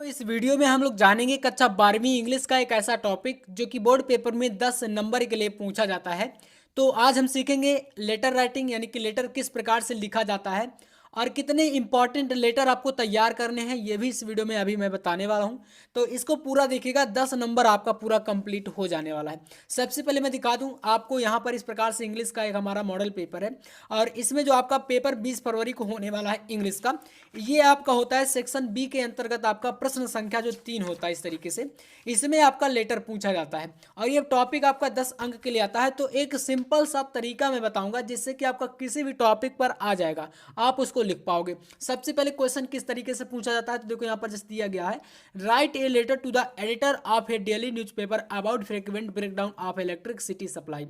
तो इस वीडियो में हम लोग जानेंगे कक्षा 12वीं इंग्लिश का एक ऐसा टॉपिक जो कि बोर्ड पेपर में 10 नंबर के लिए पूछा जाता है। तो आज हम सीखेंगे लेटर राइटिंग यानी कि लेटर किस प्रकार से लिखा जाता है और कितने इंपॉर्टेंट लेटर आपको तैयार करने हैं ये भी इस वीडियो में अभी मैं बताने वाला हूं। तो इसको पूरा देखिएगा, 10 नंबर आपका पूरा कंप्लीट हो जाने वाला है। सबसे पहले मैं दिखा दूं आपको, यहाँ पर इस प्रकार से इंग्लिश का एक हमारा मॉडल पेपर है और इसमें जो आपका पेपर 20 फरवरी को होने वाला है इंग्लिश का, ये आपका होता है सेक्शन बी के अंतर्गत आपका प्रश्न संख्या जो 3 होता है। इस तरीके से इसमें आपका लेटर पूछा जाता है और ये टॉपिक आपका 10 अंक के लिए आता है। तो एक सिंपल सा तरीका मैं बताऊंगा जिससे कि आपका किसी भी टॉपिक पर आ जाएगा, आप उसको लिख पाओगे। सबसे पहले क्वेश्चन किस तरीके से पूछा जाता है, तो देखो यहाँ पर जैसे दिया गया है, write a letter to the editor of a daily newspaper about frequent breakdown of electricity supply.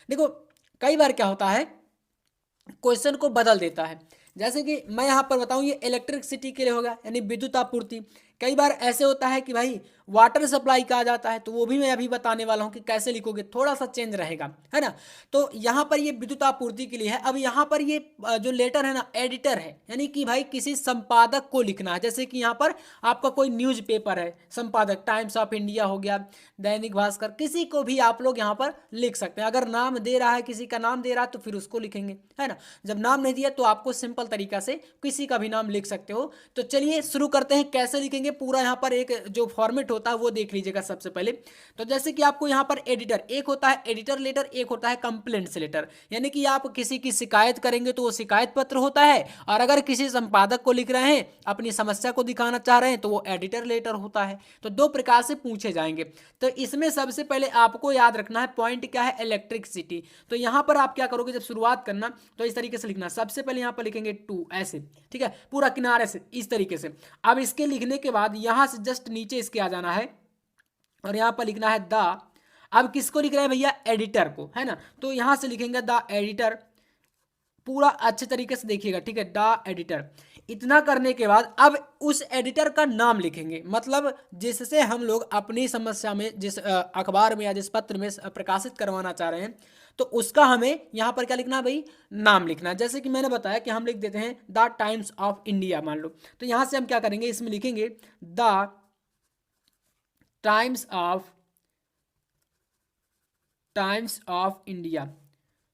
देखो कई बार क्या होता है, क्वेश्चन को बदल देता है। जैसे कि मैं यहाँ पर बताऊँ, ये इलेक्ट्रिसिटी के लिए होगा यानी विद्युत आपूर्ति। कई बार ऐसे होता है कि भाई वाटर सप्लाई कहा जाता है, तो वो भी मैं अभी बताने वाला हूँ कि कैसे लिखोगे, थोड़ा सा चेंज रहेगा, है ना। तो यहाँ पर ये विद्युत आपूर्ति के लिए है। अब यहाँ पर ये जो लेटर है ना, एडिटर है, यानी कि भाई किसी संपादक को लिखना है। जैसे कि यहाँ पर आपका कोई न्यूज पेपर है, संपादक टाइम्स ऑफ इंडिया हो गया, दैनिक भास्कर, किसी को भी आप लोग यहाँ पर लिख सकते हैं। अगर नाम दे रहा है, किसी का नाम दे रहा है तो फिर उसको लिखेंगे, है ना। जब नाम नहीं दिया तो आपको सिंपल तरीका से किसी का भी नाम लिख सकते हो। तो चलिए शुरू करते हैं, कैसे लिखेंगे पूरा यहाँ पर एक जो फॉर्मेट होता है वो देख लीजिएगा सबसे पहले। तो जैसे कि आपको यहाँ पर एडिटर एक होता है, एडिटर लेटर एक होता है कंप्लेंट्स लेटर, यानी कि आप किसी की शिकायत करेंगे तो वो शिकायत पत्र होता है, और अगर किसी संपादक को लिख रहे हैं, अपनी समस्या को दिखाना चाह रहे हैं, तो वो एडिटर लेटर होता है। तो दो प्रकार से पूछे जाएंगे। तो इसमें सबसे पहले आपको याद रखना है पॉइंट क्या है, इलेक्ट्रिसिटी। तो यहाँ पर आप क्या करोगे, जब शुरुआत करना तो इस तरीके से लिखना, सबसे पहले यहाँ पर लिखेंगे टू, ऐसे, ठीक है, पूरा किनारे से इस तरीके से। अब इसके लिखने के बाद यहाँ से जस्ट नीचे इसके आ जाना है और यहाँ पर लिखना है द। अब किसको लिख रहे हैं भैया, एडिटर को, है ना। तो यहाँ से लिखेंगे द एडिटर, पूरा अच्छे तरीके से देखिएगा, ठीक है, द एडिटर। इतना करने के बाद अब उस एडिटर का नाम लिखेंगे, मतलब जिससे हम लोग अपनी समस्या में जिस अखबार में या जिस पत्र में प्रकाशित करवाना चाह रहे हैं, तो उसका हमें यहाँ पर क्या लिखना है भाई, नाम लिखना है। जैसे कि मैंने बताया कि हम लिख देते हैं द टाइम्स ऑफ इंडिया, मान लो। तो यहाँ से हम क्या करेंगे, इसमें लिखेंगे द टाइम्स ऑफ इंडिया।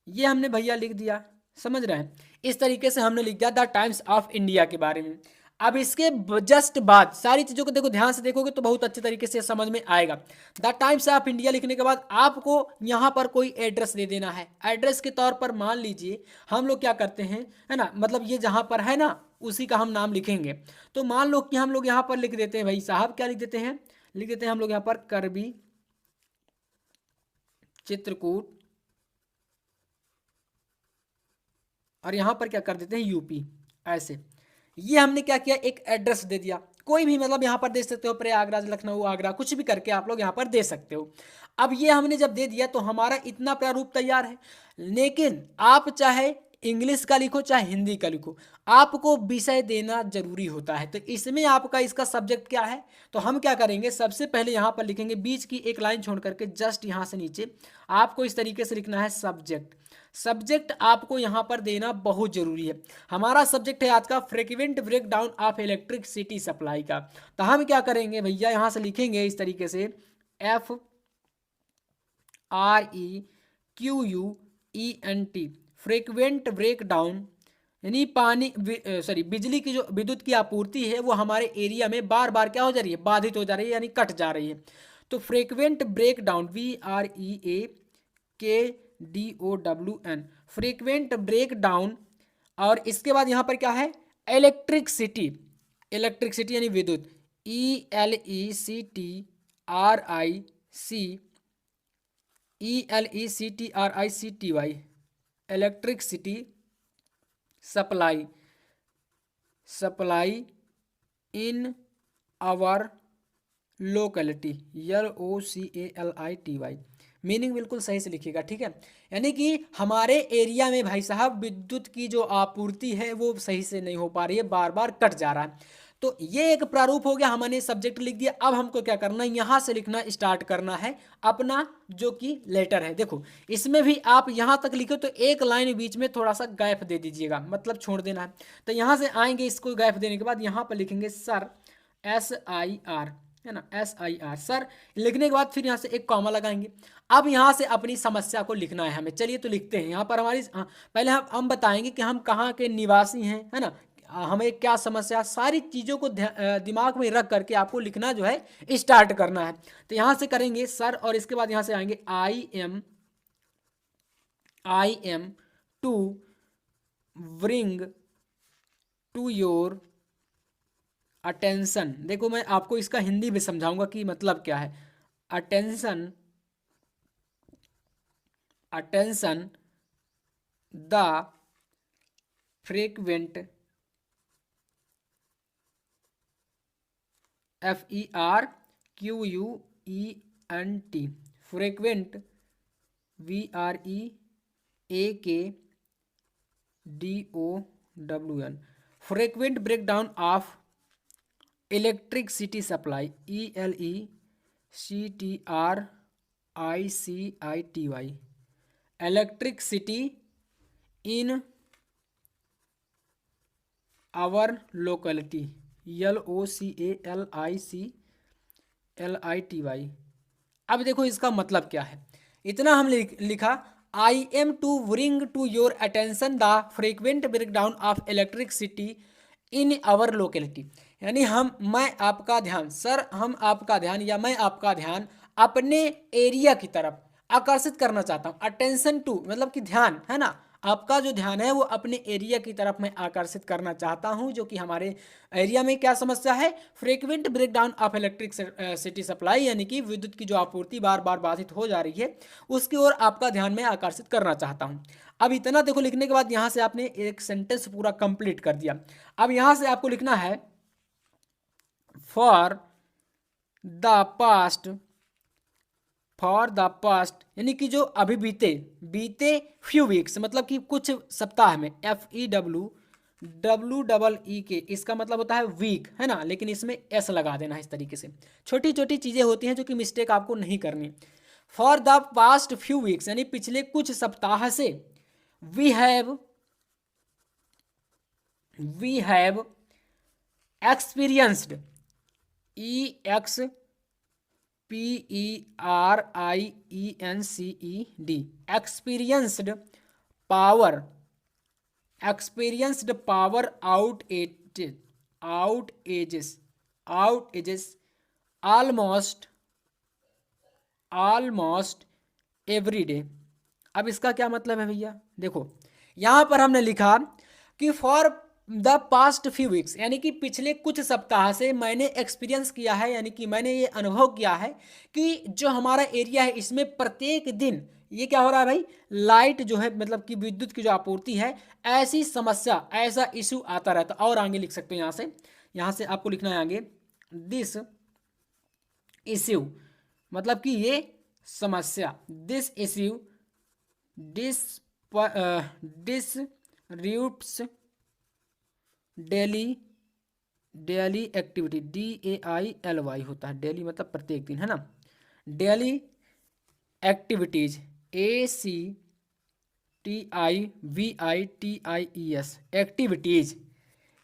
ये हमने भैया लिख दिया, समझ रहे हैं। इस तरीके से हमने लिख दिया द टाइम्स ऑफ इंडिया के बारे में। अब इसके जस्ट बाद सारी चीज़ों को देखो, ध्यान से देखोगे तो बहुत अच्छे तरीके से समझ में आएगा। द टाइम्स ऑफ इंडिया लिखने के बाद आपको यहाँ पर कोई एड्रेस दे देना है। एड्रेस के तौर पर मान लीजिए हम लोग क्या करते हैं, है ना, मतलब ये जहाँ पर है ना उसी का हम नाम लिखेंगे। तो मान लो कि हम लोग यहाँ पर लिख देते हैं भाई साहब, क्या लिख देते हैं, लिख देते हैं हम लोग यहाँ पर करबी चित्रकूट, और यहाँ पर क्या कर देते हैं यूपी, ऐसे। ये हमने क्या किया, एक एड्रेस दे दिया, कोई भी, मतलब यहाँ पर दे सकते हो प्रयागराज, लखनऊ, आगरा, कुछ भी करके आप लोग यहाँ पर दे सकते हो। अब ये हमने जब दे दिया तो हमारा इतना प्रारूप तैयार है। लेकिन आप चाहे इंग्लिश का लिखो चाहे हिंदी का लिखो, आपको विषय देना जरूरी होता है। तो इसमें आपका इसका सब्जेक्ट क्या है, तो हम क्या करेंगे, सबसे पहले यहाँ पर लिखेंगे बीच की एक लाइन छोड़ करके जस्ट यहाँ से नीचे आपको इस तरीके से लिखना है सब्जेक्ट। सब्जेक्ट आपको यहाँ पर देना बहुत जरूरी है। हमारा सब्जेक्ट है आज का frequent breakdown of electricity supply का। तो हम क्या करेंगे भैया, यहाँ से लिखेंगे इस तरीके से FREQUENT, फ्रीक्वेंट ब्रेकडाउन, यानी पानी बिजली की जो विद्युत की आपूर्ति है वो हमारे एरिया में बार बार क्या हो जा रही है, बाधित हो जा रही है, यानी कट जा रही है। तो frequent breakdown, VREAKDOWN, frequent breakdown. और इसके बाद यहाँ पर क्या है, इलेक्ट्रिसिटी, इलेक्ट्रिसिटी यानी विद्युत, ELECTRICY, electricity supply, supply in our locality, LOCALITY। Meaning बिल्कुल सही से लिखिएगा, ठीक है। यानी कि हमारे एरिया में भाई साहब विद्युत की जो आपूर्ति है वो सही से नहीं हो पा रही है, बार बार कट जा रहा है। तो ये एक प्रारूप हो गया, हमने सब्जेक्ट लिख दिया। अब हमको क्या करना है, यहाँ से लिखना स्टार्ट करना है अपना जो कि लेटर है। देखो इसमें भी आप यहाँ तक लिखो तो एक लाइन बीच में थोड़ा सा गैप दे दीजिएगा, मतलब छोड़ देना है। तो यहाँ से आएंगे, इसको गैप देने के बाद यहाँ पर लिखेंगे सर SIR, है ना, SIR सर। लिखने के बाद फिर यहाँ से एक कॉमा लगाएंगे। अब यहाँ से अपनी समस्या को लिखना है हमें। चलिए तो लिखते हैं यहाँ पर हमारी, पहले हम बताएंगे कि हम कहाँ के निवासी हैं, है ना, हमें क्या समस्या, सारी चीज़ों को दिमाग में रख करके आपको लिखना जो है स्टार्ट करना है। तो यहाँ से करेंगे सर, और इसके बाद यहाँ से आएंगे I am to bring to your attention. देखो मैं आपको इसका हिंदी भी समझाऊंगा कि मतलब क्या है। Attention, attention the frequent, FREQUENT, frequent, BREAKDOWN, frequent breakdown of electricity supply, ELECTRICITY, electricity in our locality, LOCALICLITY। अब देखो इसका मतलब क्या है। इतना हम लिखा, I am to bring to your attention the frequent breakdown of electricity in our locality, यानी मैं आपका ध्यान, सर हम आपका ध्यान या मैं आपका ध्यान अपने एरिया की तरफ आकर्षित करना चाहता हूँ। अटेंशन टू मतलब कि ध्यान, है ना, आपका जो ध्यान है वो अपने एरिया की तरफ मैं आकर्षित करना चाहता हूं, जो कि हमारे एरिया में क्या समस्या है, frequent breakdown of electric city supply, यानी कि विद्युत की जो आपूर्ति बार बार बाधित हो जा रही है, उसकी ओर आपका ध्यान मैं आकर्षित करना चाहता हूं। अब इतना देखो लिखने के बाद यहां से आपने एक सेंटेंस पूरा कंप्लीट कर दिया। अब यहां से आपको लिखना है for the past, for the past यानी कि जो अभी बीते फ्यू वीक्स, मतलब कि कुछ सप्ताह में, FEWWEE, इसका मतलब होता है वीक, है ना, लेकिन इसमें S लगा देना है। इस तरीके से छोटी छोटी चीज़ें होती हैं जो कि मिस्टेक आपको नहीं करनी। For the past few weeks यानी पिछले कुछ सप्ताह से, we have experienced, EXPERIENCED, experienced power, experienced power outages almost every day. अब इसका क्या मतलब है भैया, देखो यहां पर हमने लिखा कि for the past few weeks, यानी कि पिछले कुछ सप्ताह से मैंने एक्सपीरियंस किया है, यानी कि मैंने ये अनुभव किया है कि जो हमारा एरिया है इसमें प्रत्येक दिन ये क्या हो रहा है भाई, लाइट जो है मतलब कि विद्युत की जो आपूर्ति है, ऐसी समस्या, ऐसा इशू आता रहता। और आगे लिख सकते हैं यहाँ से आपको लिखना है आगे, दिस इश्यू मतलब कि ये समस्या, this issue disrupts daily activity, DAILY होता है, डेली मतलब प्रत्येक दिन, है ना, डेली एक्टिविटीज, ACTIVITIES, एक्टिविटीज।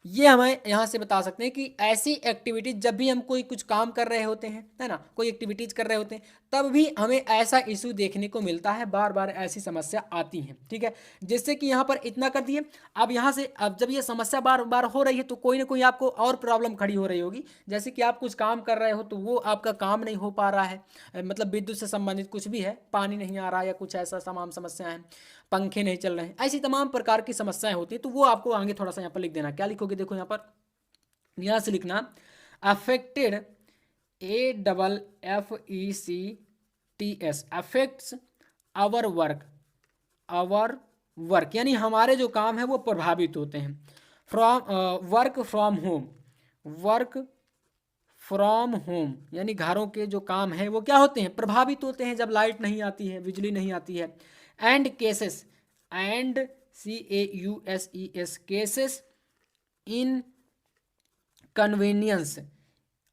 ये हमें यहाँ से बता सकते हैं कि ऐसी एक्टिविटीज जब भी हम कोई कुछ काम कर रहे होते हैं, है ना, कोई एक्टिविटीज कर रहे होते हैं, तब भी हमें ऐसा इशू देखने को मिलता है, बार बार ऐसी समस्या आती है। ठीक है, जिससे कि यहाँ पर इतना कर दिए। अब यहाँ से अब जब ये समस्या बार बार हो रही है तो कोई ना कोई आपको और प्रॉब्लम खड़ी हो रही होगी, जैसे कि आप कुछ काम कर रहे हो तो वो आपका काम नहीं हो पा रहा है, मतलब विद्युत से संबंधित कुछ भी है, पानी नहीं आ रहा या कुछ ऐसा तमाम समस्याएं हैं, पंखे नहीं चल रहे हैं, ऐसी तमाम प्रकार की समस्याएं होती है। तो वो आपको आगे थोड़ा सा यहाँ पर लिख देना। क्या लिखोगे, देखो यहाँ पर, यहाँ से लिखना affected, AFFECTS, affects our work, यानी हमारे जो काम है वो प्रभावित होते हैं। वर्क फ्रॉम होम यानी घरों के जो काम है वो क्या होते हैं, प्रभावित होते हैं जब लाइट नहीं आती है, बिजली नहीं आती है। And cases, CAUSES, cases in convenience,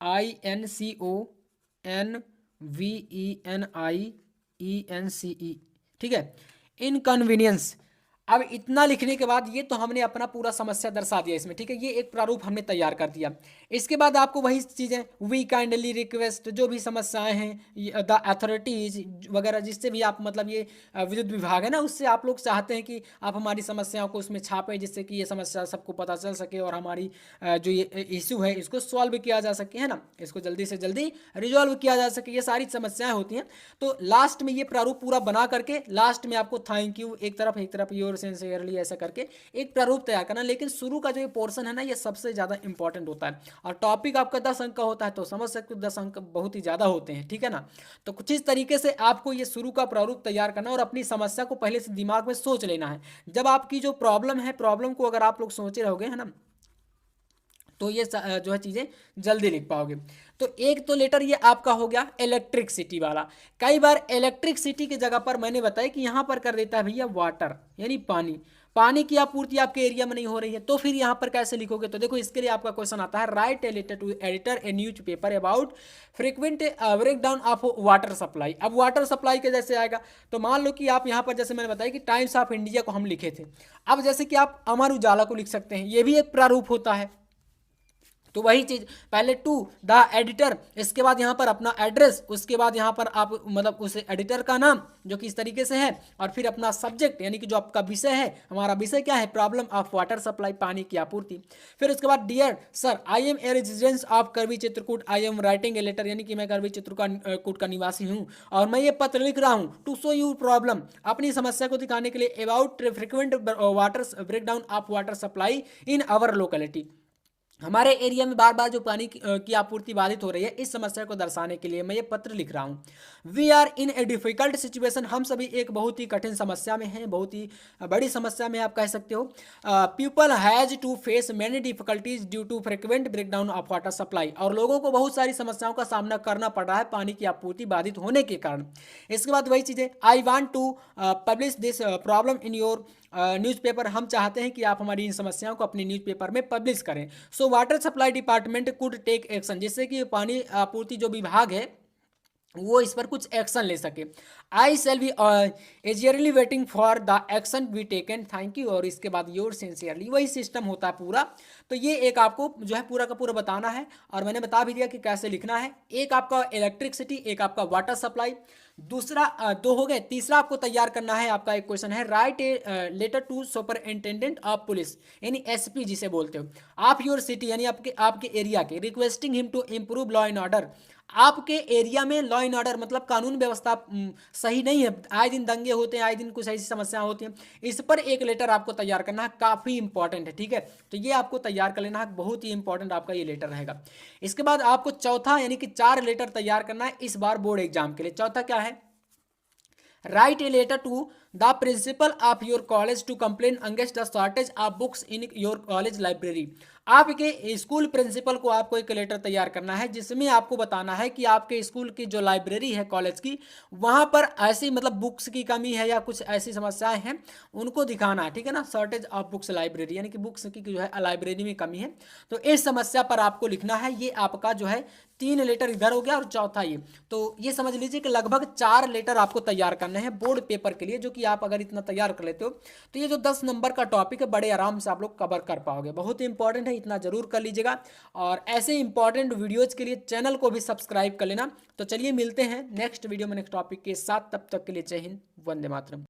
INCONVENIENCE, ठीक है, इनकन्वीनियंस अब इतना लिखने के बाद ये तो हमने अपना पूरा समस्या दर्शा दिया इसमें, ठीक है, ये एक प्रारूप हमने तैयार कर दिया। इसके बाद आपको वही चीज़ें, वी काइंडली रिक्वेस्ट, जो भी समस्याएं हैं, द अथॉरिटीज वगैरह, जिससे भी आप मतलब ये विद्युत विभाग है ना, उससे आप लोग चाहते हैं कि आप हमारी समस्याओं को उसमें छापें, जिससे कि ये समस्या सबको पता चल सके और हमारी जो ये इशू है इसको सॉल्व किया जा सके, है ना, इसको जल्दी से जल्दी रिजॉल्व किया जा सके, ये सारी समस्याएं होती हैं। तो लास्ट में ये प्रारूप पूरा बना करके लास्ट में आपको थैंक यू एक तरफ योर सिंसियरली ऐसा करके एक प्रारूप तैयार करना। लेकिन शुरू का जो ये पोर्शन है ना, ये सबसे ज़्यादा इंपॉर्टेंट होता है, और टॉपिक आपका 10 अंक का होता है, तो समझ सकते हो 10 अंक बहुत ही ज़्यादा होते हैं, ठीक है ना। तो कुछ इस तरीके से आपको ये शुरू का प्रारूप तैयार करना और अपनी समस्या को पहले से दिमाग में सोच लेना है। जब आपकी जो प्रॉब्लम है, प्रॉब्लम को अगर आप लोग सोचे रहोगे, है ना, तो ये जो है चीज़ें जल्दी लिख पाओगे। तो एक तो लेटर ये आपका हो गया इलेक्ट्रिसिटी वाला। कई बार इलेक्ट्रिसिटी की जगह पर मैंने बताया कि यहाँ पर कर देता है भैया वाटर, यानी पानी, पानी की आपूर्ति आपके एरिया में नहीं हो रही है, तो फिर यहाँ पर कैसे लिखोगे? तो देखो इसके लिए आपका क्वेश्चन आता है, write a letter to editor a newspaper about frequent breakdown of water supply. अब वाटर सप्लाई के जैसे आएगा, तो मान लो कि आप यहाँ पर जैसे मैंने बताया कि टाइम्स ऑफ इंडिया को हम लिखे थे, अब जैसे कि आप अमर उजाला को लिख सकते हैं, ये भी एक प्रारूप होता है। तो वही चीज़, पहले टू द एडिटर, इसके बाद यहाँ पर अपना एड्रेस, उसके बाद यहाँ पर आप मतलब उस एडिटर का नाम जो कि इस तरीके से है, और फिर अपना सब्जेक्ट यानी कि जो आपका विषय है, हमारा विषय क्या है, प्रॉब्लम ऑफ वाटर सप्लाई, पानी की आपूर्ति। फिर उसके बाद dear sir I am a residence of Karvi Chitrakoot, I am writing a letter, यानी कि मैं करवी चित्रकूट का निवासी हूँ और मैं ये पत्र लिख रहा हूँ टू शो यू प्रॉब्लम, अपनी समस्या को दिखाने के लिए, about frequent water breakdown of water supply in our locality, हमारे एरिया में बार बार जो पानी की आपूर्ति बाधित हो रही है, इस समस्या को दर्शाने के लिए मैं ये पत्र लिख रहा हूँ। We are in a difficult situation, हम सभी एक बहुत ही कठिन समस्या में हैं, बहुत ही बड़ी समस्या में आप कह सकते हो। People has to face many difficulties due to frequent breakdown of water supply, और लोगों को बहुत सारी समस्याओं का सामना करना पड़ रहा है पानी की आपूर्ति बाधित होने के कारण। इसके बाद वही चीज़ें, I want to publish this problem in your newspaper, हम चाहते हैं कि आप हमारी इन समस्याओं को अपने न्यूज़पेपर में पब्लिश करें। So water supply department could take action, जिससे कि पानी आपूर्ति जो विभाग है वो इस पर कुछ एक्शन ले सके। I shall be eagerly waiting for the action be taken, thank you, और इसके बाद योर सिंसियरली, वही सिस्टम होता है पूरा। तो ये एक आपको जो है पूरा का पूरा बताना है, और मैंने बता भी दिया कि कैसे लिखना है। एक आपका इलेक्ट्रिसिटी, एक आपका वाटर सप्लाई, दूसरा दो हो गए, तीसरा आपको तैयार करना है, आपका एक क्वेश्चन है, write a letter to superintendent of police, यानी एसपी जिसे बोलते हो, आप योर सिटी, यानी आपके आपके एरिया के, requesting him to improve law and order, आपके एरिया में लॉ एंड ऑर्डर मतलब कानून व्यवस्था सही नहीं है, आए दिन दंगे होते हैं, आए दिन कुछ ऐसी समस्या होती हैं, इस पर एक लेटर आपको तैयार करना है, काफ़ी इंपॉर्टेंट है, ठीक है। तो ये आपको तैयार कर लेना है, बहुत ही इंपॉर्टेंट आपका ये लेटर रहेगा। इसके बाद आपको चौथा यानी कि 4 लेटर तैयार करना है इस बार बोर्ड एग्जाम के लिए। चौथा क्या है, write a letter to the principal of your college to complain against the shortage of books in your college library, आपके स्कूल प्रिंसिपल को आपको एक लेटर तैयार करना है, जिसमें आपको बताना है कि आपके स्कूल की जो लाइब्रेरी है कॉलेज की, वहाँ पर ऐसी मतलब बुक्स की कमी है या कुछ ऐसी समस्याएं हैं, उनको दिखाना है, ठीक है ना, शॉर्टेज ऑफ बुक्स लाइब्रेरी, यानी कि बुक्स की जो है लाइब्रेरी में कमी है, तो इस समस्या पर आपको लिखना है। ये आपका जो है 3 लेटर इधर हो गया और चौथा ये, तो ये समझ लीजिए कि लगभग 4 लेटर आपको तैयार करने हैं बोर्ड पेपर के लिए, जो कि आप अगर इतना तैयार कर लेते हो तो ये जो 10 नंबर का टॉपिक है बड़े आराम से आप लोग कवर कर पाओगे। बहुत ही इंपॉर्टेंट है, इतना जरूर कर लीजिएगा, और ऐसे इंपॉर्टेंट वीडियोज के लिए चैनल को भी सब्सक्राइब कर लेना। तो चलिए मिलते हैं नेक्स्ट वीडियो में नेक्स्ट टॉपिक के साथ, तब तक के लिए जय हिंद, वंदे मातरम।